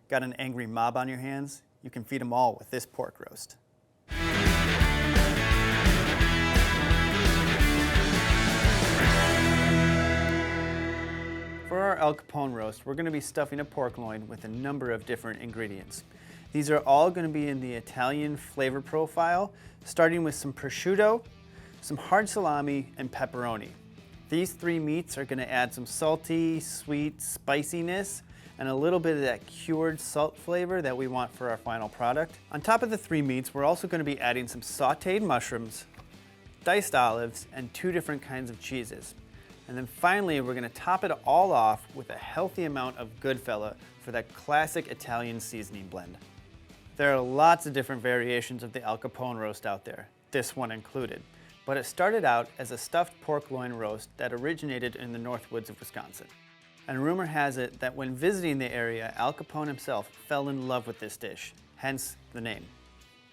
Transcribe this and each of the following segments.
Got an angry mob on your hands? You can feed them all with this pork roast. For our Al Capone roast, we're going to be stuffing a pork loin with a number of different ingredients. These are all going to be in the Italian flavor profile, starting with some prosciutto, some hard salami, and pepperoni. These three meats are going to add some salty, sweet spiciness and a little bit of that cured salt flavor that we want for our final product. On top of the three meats, we're also going to be adding some sauteed mushrooms, diced olives, and 2 different kinds of cheeses. And then finally, we're going to top it all off with a healthy amount of Goodfella for that classic Italian seasoning blend. There are lots of different variations of the Al Capone roast out there, this one included. But it started out as a stuffed pork loin roast that originated in the Northwoods of Wisconsin. And rumor has it that when visiting the area, Al Capone himself fell in love with this dish, hence the name.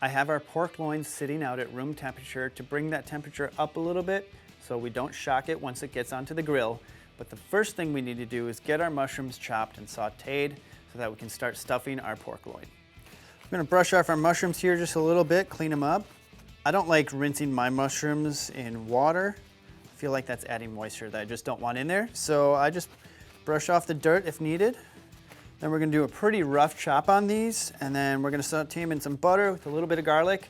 I have our pork loins sitting out at room temperature to bring that temperature up a little bit so we don't shock it once it gets onto the grill. But the first thing we need to do is get our mushrooms chopped and sauteed so that we can start stuffing our pork loin. I'm going to brush off our mushrooms here just a little bit, clean them up. I don't like rinsing my mushrooms in water. I feel like that's adding moisture that I just don't want in there. So I just brush off the dirt if needed. Then we're going to do a pretty rough chop on these, and then we're going to saute them in some butter with a little bit of garlic,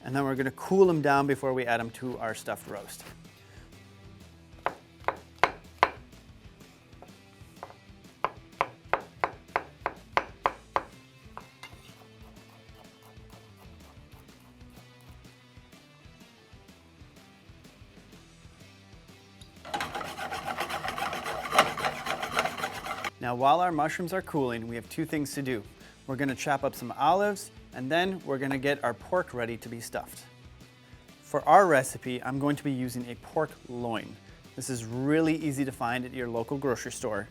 and then we're going to cool them down before we add them to our stuffed roast. Now, while our mushrooms are cooling, we have 2 things to do. We're going to chop up some olives, and then we're going to get our pork ready to be stuffed. For our recipe, I'm going to be using a pork loin. This is really easy to find at your local grocery store,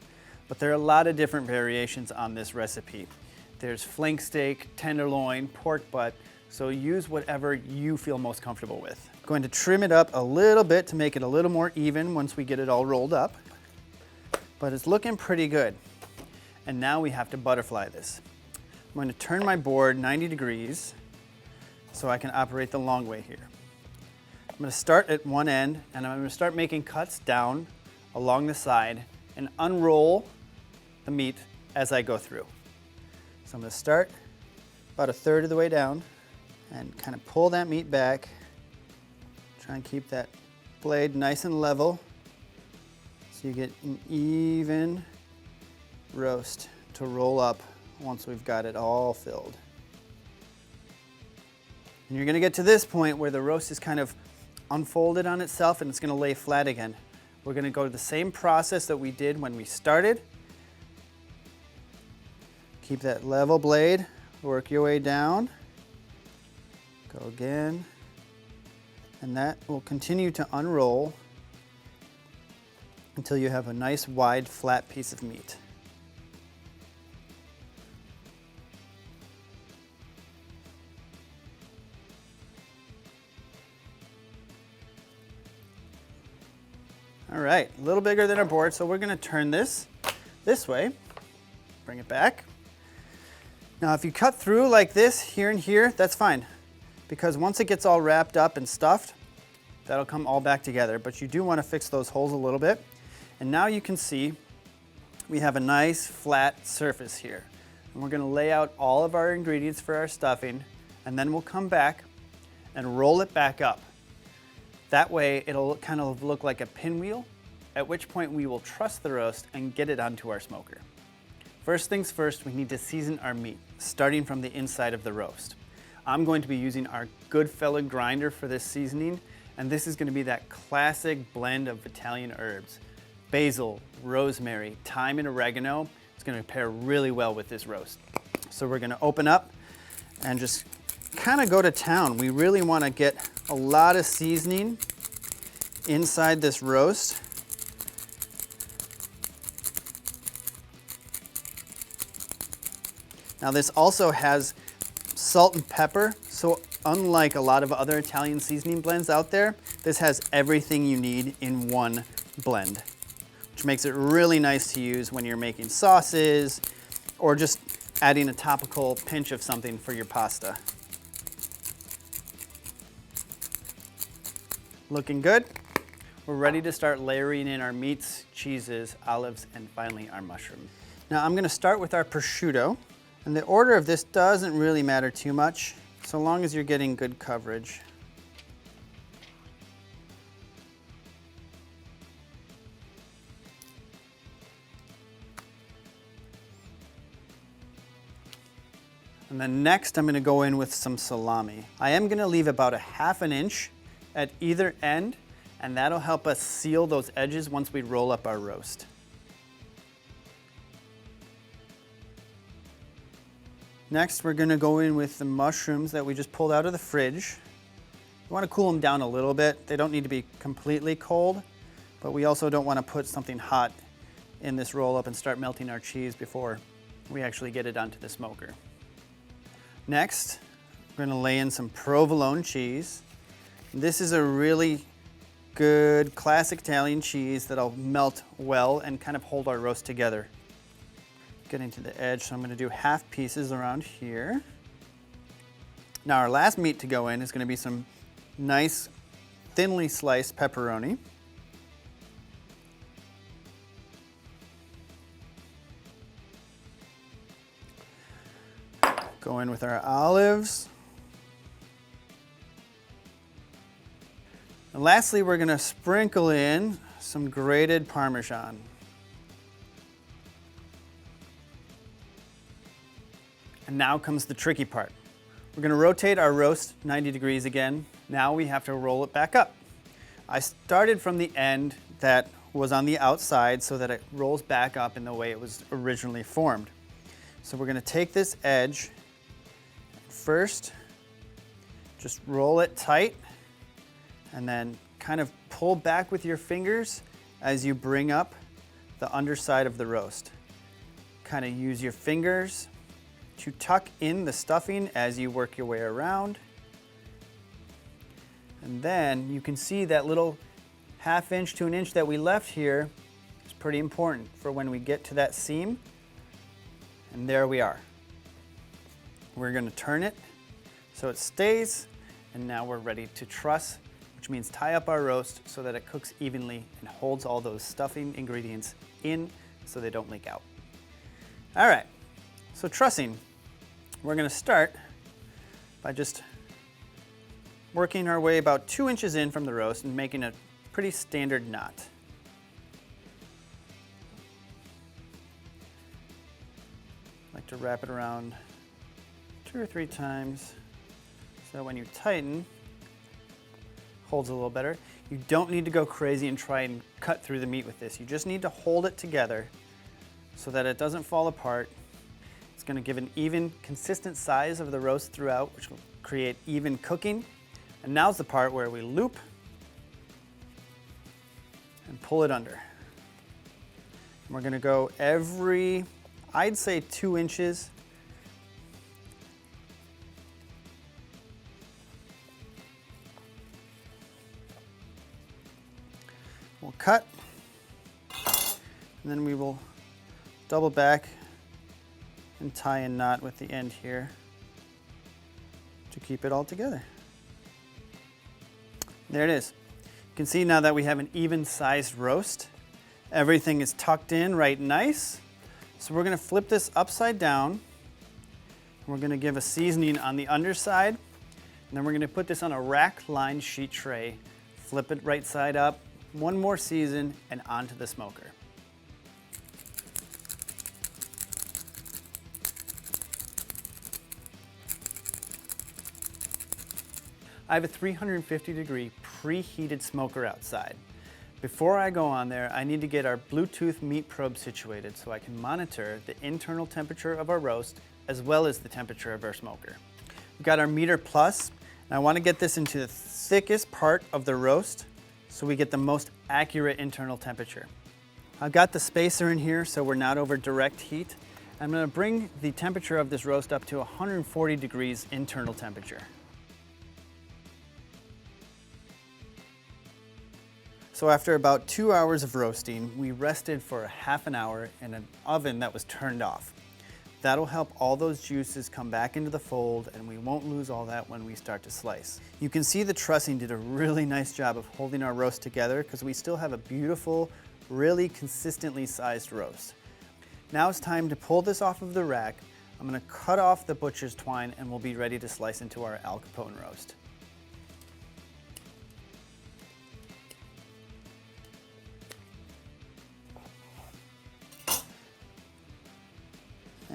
but there are a lot of different variations on this recipe. There's flank steak, tenderloin, pork butt, so use whatever you feel most comfortable with. I'm going to trim it up a little bit to make it a little more even once we get it all rolled up. But it's looking pretty good. And now we have to butterfly this. I'm going to turn my board 90 degrees so I can operate the long way here. I'm going to start at one end, and I'm going to start making cuts down along the side and unroll the meat as I go through. So I'm going to start about 1/3 of the way down and kind of pull that meat back. Try and keep that blade nice and level, so you get an even roast to roll up once we've got it all filled. And you're going to get to this point where the roast is kind of unfolded on itself and it's going to lay flat again. We're going to go to the same process that we did when we started. Keep that level blade, work your way down, go again, and that will continue to unroll until you have a nice wide flat piece of meat. All right, a little bigger than our board, so we're going to turn this way, bring it back. Now if you cut through like this here and here, that's fine, because once it gets all wrapped up and stuffed, that'll come all back together, but you do want to fix those holes a little bit. And now you can see we have a nice flat surface here. And we're going to lay out all of our ingredients for our stuffing, and then we'll come back and roll it back up. That way it'll kind of look like a pinwheel, at which point we will truss the roast and get it onto our smoker. First things first, we need to season our meat, starting from the inside of the roast. I'm going to be using our Goodfella grinder for this seasoning, and this is going to be that classic blend of Italian herbs. Basil, rosemary, thyme, and oregano. It's going to pair really well with this roast. So we're going to open up and just kind of go to town. We really want to get a lot of seasoning inside this roast. Now this also has salt and pepper, so unlike a lot of other Italian seasoning blends out there, this has everything you need in one blend, which makes it really nice to use when you're making sauces or just adding a topical pinch of something for your pasta. Looking good. We're ready to start layering in our meats, cheeses, olives, and finally our mushrooms. Now I'm gonna start with our prosciutto. And the order of this doesn't really matter too much, so long as you're getting good coverage. And then next I'm gonna go in with some salami. I am gonna leave about a 1/2 inch at either end, and that'll help us seal those edges once we roll up our roast. Next, we're gonna go in with the mushrooms that we just pulled out of the fridge. We wanna cool them down a little bit. They don't need to be completely cold, but we also don't wanna put something hot in this roll up and start melting our cheese before we actually get it onto the smoker. Next, we're gonna lay in some provolone cheese. This is a really good classic Italian cheese that'll melt well and kind of hold our roast together. Getting to the edge, so I'm gonna do 1/2 pieces around here. Now our last meat to go in is gonna be some nice thinly sliced pepperoni. Go in with our olives. And lastly, we're gonna sprinkle in some grated Parmesan. And now comes the tricky part. We're gonna rotate our roast 90 degrees again. Now we have to roll it back up. I started from the end that was on the outside so that it rolls back up in the way it was originally formed. So we're gonna take this edge, first, just roll it tight, and then kind of pull back with your fingers as you bring up the underside of the roast. Kind of use your fingers to tuck in the stuffing as you work your way around. And then you can see that little 1/2 inch to 1 inch that we left here is pretty important for when we get to that seam. And there we are. We're gonna turn it so it stays, and now we're ready to truss, which means tie up our roast so that it cooks evenly and holds all those stuffing ingredients in so they don't leak out. All right. So trussing, we're gonna start by just working our way about 2 inches in from the roast and making a pretty standard knot. I like to wrap it around 2 or 3 times so when you tighten, holds a little better. You don't need to go crazy and try and cut through the meat with this. You just need to hold it together so that it doesn't fall apart. It's going to give an even, consistent size of the roast throughout, which will create even cooking. And now's the part where we loop and pull it under. And we're going to go every, I'd say 2 inches. We'll cut, and then we will double back and tie a knot with the end here to keep it all together. There it is. You can see now that we have an even sized roast. Everything is tucked in right nice. So we're gonna flip this upside down. We're gonna give a seasoning on the underside, and then we're gonna put this on a rack-lined sheet tray. Flip it right side up, one more season, and onto the smoker. I have a 350-degree preheated smoker outside. Before I go on there, I need to get our Bluetooth meat probe situated so I can monitor the internal temperature of our roast as well as the temperature of our smoker. We've got our meter plus, and I want to get this into the thickest part of the roast so we get the most accurate internal temperature. I've got the spacer in here so we're not over direct heat. I'm going to bring the temperature of this roast up to 140 degrees internal temperature. So after about 2 hours of roasting, we rested for a half an hour in an oven that was turned off. That'll help all those juices come back into the fold, and we won't lose all that when we start to slice. You can see the trussing did a really nice job of holding our roast together because we still have a beautiful, really consistently sized roast. Now it's time to pull this off of the rack. I'm going to cut off the butcher's twine and we'll be ready to slice into our Al Capone roast.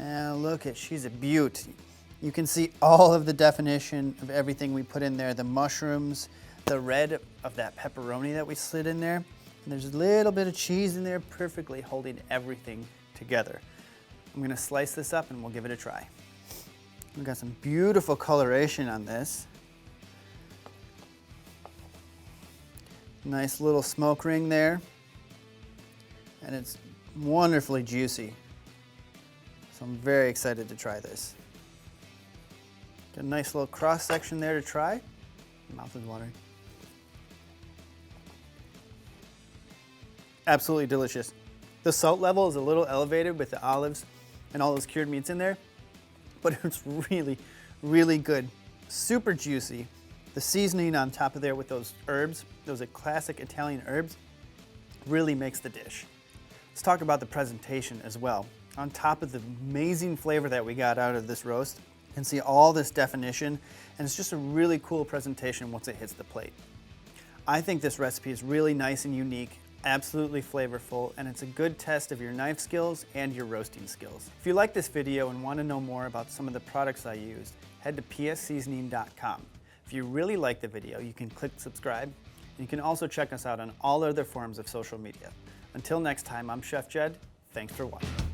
And look at, she's a beaut. You can see all of the definition of everything we put in there, the mushrooms, the red of that pepperoni that we slid in there. And there's a little bit of cheese in there, perfectly holding everything together. I'm gonna slice this up and we'll give it a try. We've got some beautiful coloration on this. Nice little smoke ring there. And it's wonderfully juicy. So I'm very excited to try this. Got a nice little cross section there to try. Mouth is watering. Absolutely delicious. The salt level is a little elevated with the olives and all those cured meats in there, but it's really, really good. Super juicy. The seasoning on top of there with those herbs, those classic Italian herbs, really makes the dish. Let's talk about the presentation as well. On top of the amazing flavor that we got out of this roast, you can see all this definition, and it's just a really cool presentation once it hits the plate. I think this recipe is really nice and unique, absolutely flavorful, and it's a good test of your knife skills and your roasting skills. If you like this video and want to know more about some of the products I used, head to psseasoning.com. If you really like the video, you can click subscribe, and you can also check us out on all other forms of social media. Until next time, I'm Chef Jed. Thanks for watching.